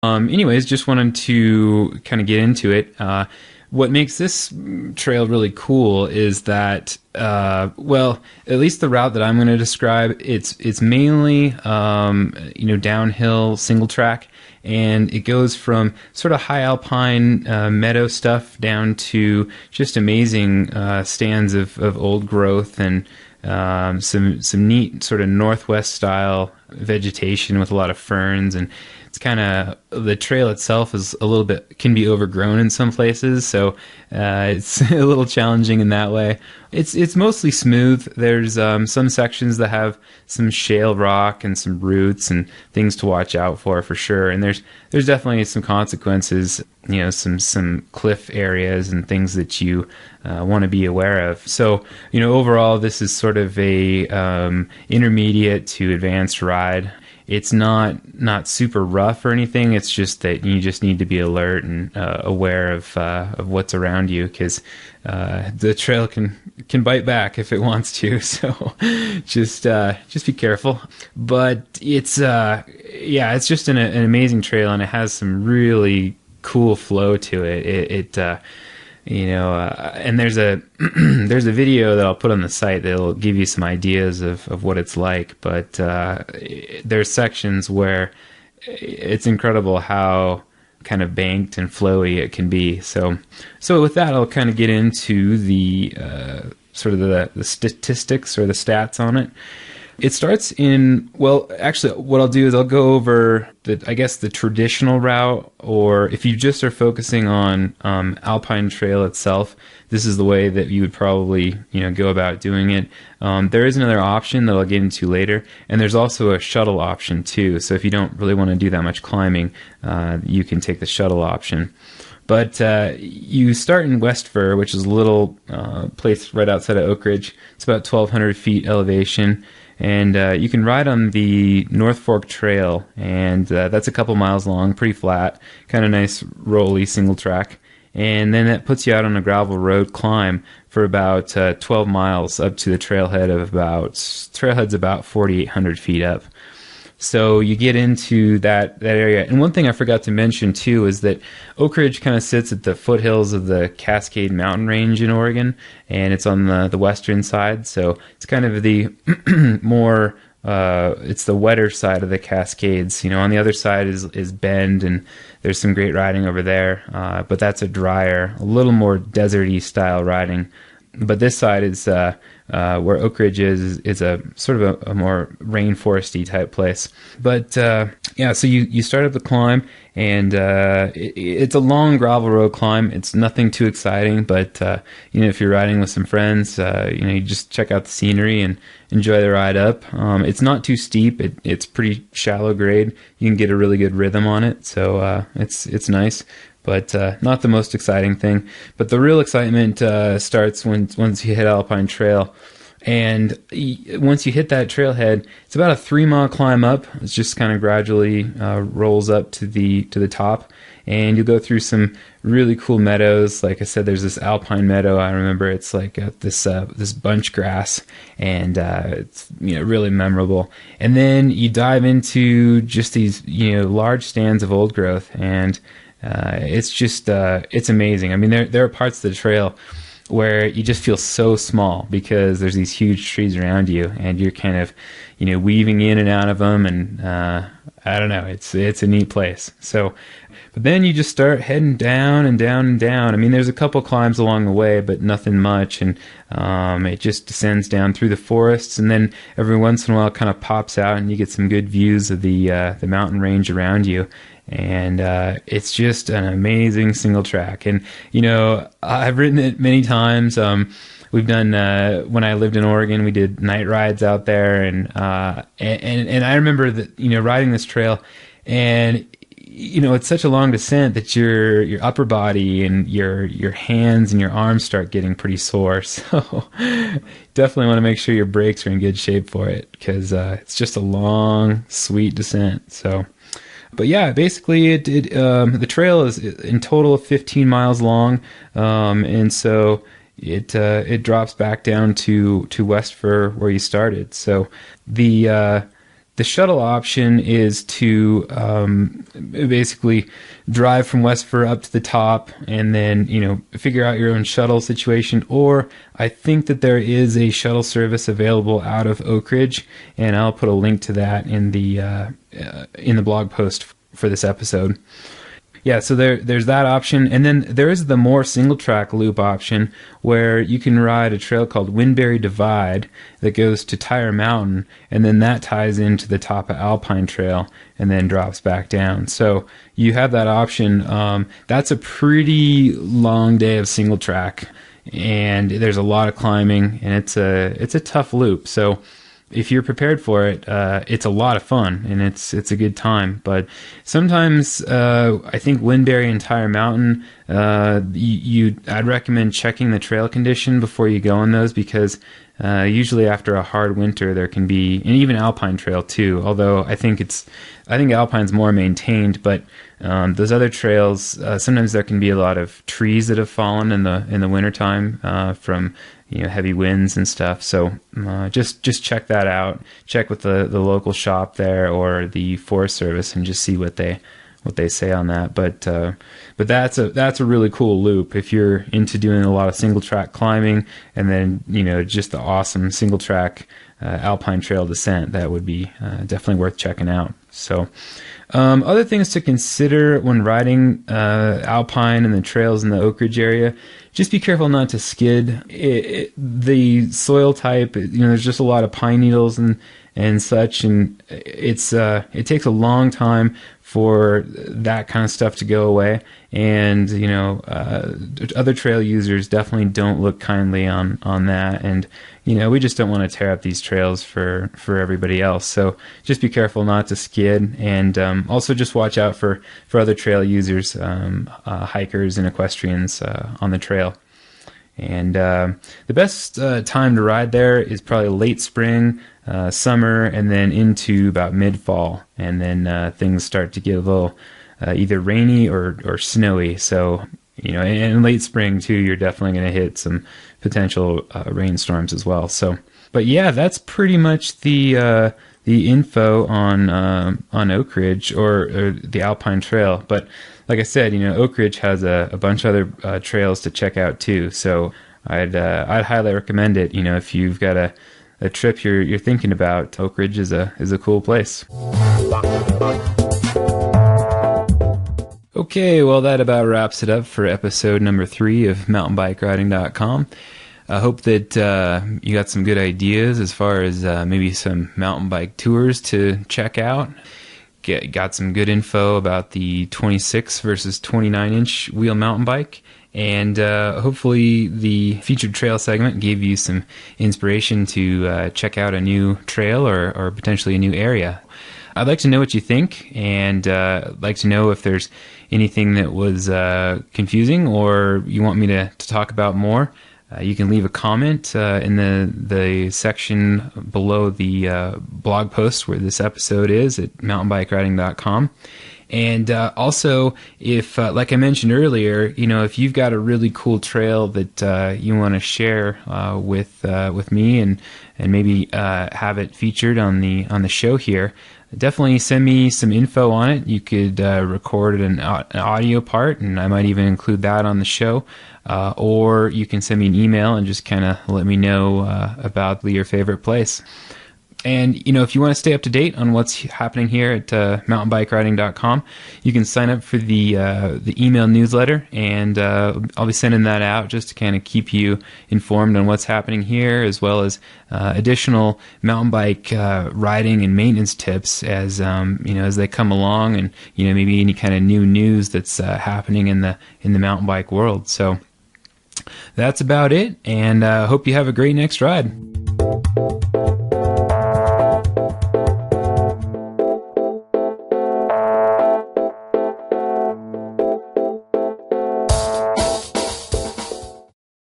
Anyways, just wanted to kind of get into it. What makes this trail really cool is that, well, at least the route that I'm going to describe, it's mainly, downhill single track, and it goes from sort of high alpine meadow stuff down to just amazing stands of old growth and some neat sort of northwest style vegetation with a lot of ferns. And it's kind of, the trail itself is a little bit, can be overgrown in some places, so it's a little challenging in that way. It's mostly smooth. There's some sections that have some shale rock and some roots and things to watch out for sure. And there's definitely some consequences, some cliff areas and things that you want to be aware of. So, overall, this is sort of a intermediate to advanced ride. It's not super rough or anything. It's just that you just need to be alert and aware of what's around you, because the trail can bite back if it wants to. So just be careful. But it's just an amazing trail, and it has some really cool flow to it. And there's a there's a video that I'll put on the site that'll give you some ideas of what it's like. But there's sections where it's incredible how kind of banked and flowy it can be. So with that, I'll kind of get into the sort of the statistics or the stats on it. It starts in, well, actually, what I'll do is I'll go over the traditional route, or if you just are focusing on Alpine Trail itself, this is the way that you would probably go about doing it. There is another option that I'll get into later, and there's also a shuttle option too. So if you don't really want to do that much climbing, you can take the shuttle option. But you start in West Fir, which is a little place right outside of Oakridge. It's about 1,200 feet elevation. And you can ride on the North Fork Trail, and that's a couple miles long, pretty flat, kind of nice, rolly, single track. And then that puts you out on a gravel road climb for about 12 miles up to the trailhead's about 4,800 feet up. So you get into that area. And one thing I forgot to mention too is that Oakridge kind of sits at the foothills of the Cascade Mountain Range in Oregon, and it's on the western side. So it's kind of the more it's the wetter side of the Cascades. On the other side is Bend, and there's some great riding over there. But that's a drier, a little more deserty style riding. But this side is where Oakridge is a sort of a more rainforesty type place. But so you start up the climb, and it's a long gravel road climb. It's nothing too exciting, but if you're riding with some friends, you just check out the scenery and enjoy the ride up. It's not too steep. It's pretty shallow grade. You can get a really good rhythm on it, so it's nice. But not the most exciting thing. But the real excitement starts once you hit Alpine Trail. And once you hit that trailhead, it's about a 3-mile climb up. It's just kind of gradually rolls up to the top. And you'll go through some really cool meadows. Like I said, there's this alpine meadow. I remember it's like this bunch grass, and it's really memorable. And then you dive into just these large stands of old growth, and it's just it's amazing. I mean, there are parts of the trail where you just feel so small because there's these huge trees around you, and you're kind of weaving in and out of them, and I don't know, it's a neat place. So, but then you just start heading down and down and down. I mean, there's a couple climbs along the way, but nothing much, and it just descends down through the forests, and then every once in a while it kind of pops out, and you get some good views of the mountain range around you. And it's just an amazing single track. And I've ridden it many times. We've done when I lived in Oregon, we did night rides out there, and I remember that riding this trail, and it's such a long descent that your upper body and your hands and your arms start getting pretty sore. So definitely want to make sure your brakes are in good shape for it, because it's just a long, sweet descent. So. But yeah, basically the trail is in total 15 miles long, and so it drops back down to West Fir where you started. So the The shuttle option is to basically drive from West Fir up to the top and then, figure out your own shuttle situation. Or I think that there is a shuttle service available out of Oakridge, and I'll put a link to that in the blog post for this episode. Yeah, so there's that option, and then there is the more single-track loop option where you can ride a trail called Windberry Divide that goes to Tire Mountain, and then that ties into the top of Alpine Trail and then drops back down. So you have that option. That's a pretty long day of single-track, and there's a lot of climbing, and it's a tough loop. So if you're prepared for it, it's a lot of fun and it's a good time. But sometimes I think Windberry and Tire Mountain, I'd recommend checking the trail condition before you go on those, because usually after a hard winter there can be, and even Alpine Trail too. Although I think Alpine's more maintained, but those other trails, sometimes there can be a lot of trees that have fallen in the wintertime from heavy winds and stuff. So just check that out. Check with the local shop there or the Forest Service and just see what they say on that. But that's a really cool loop if you're into doing a lot of single track climbing, and then just the awesome single track Alpine Trail descent. That would be definitely worth checking out. So other things to consider when riding Alpine and the trails in the Oakridge area: just be careful not to skid. The soil type, there's just a lot of pine needles and such, and it takes a long time for that kind of stuff to go away. And other trail users definitely don't look kindly on that, and we just don't want to tear up these trails for everybody else. So just be careful not to skid, and also just watch out for other trail users, hikers and equestrians on the trail. And the best time to ride there is probably late spring, summer, and then into about mid-fall. And then things start to get a little either rainy or snowy. So, in late spring too, you're definitely going to hit some potential rainstorms as well. So, but yeah, that's pretty much the info on Oakridge or the Alpine Trail. But like I said, Oakridge has a bunch of other trails to check out too. So I'd highly recommend it. If you've got a trip you're thinking about, Oakridge is a cool place. Okay, well, that about wraps it up for episode number 3 of mountainbikeriding.com. I hope that you got some good ideas as far as maybe some mountain bike tours to check out. Got some good info about the 26 versus 29-inch wheel mountain bike. And hopefully the featured trail segment gave you some inspiration to check out a new trail or potentially a new area. I'd like to know what you think, and I'd like to know if there's anything that was confusing or you want me to talk about more. You can leave a comment in the section below the blog post where this episode is at mountainbikeriding.com. And also, if, like I mentioned earlier, if you've got a really cool trail that you want to share with me and maybe have it featured on the show here, definitely send me some info on it. You could record an audio part, and I might even include that on the show. Or you can send me an email and just kind of let me know about your favorite place. And, if you want to stay up to date on what's happening here at mountainbikeriding.com, you can sign up for the email newsletter, and I'll be sending that out just to kind of keep you informed on what's happening here, as well as additional mountain bike riding and maintenance tips as as they come along, and maybe any kind of new news that's happening in the mountain bike world. So that's about it, and hope you have a great next ride.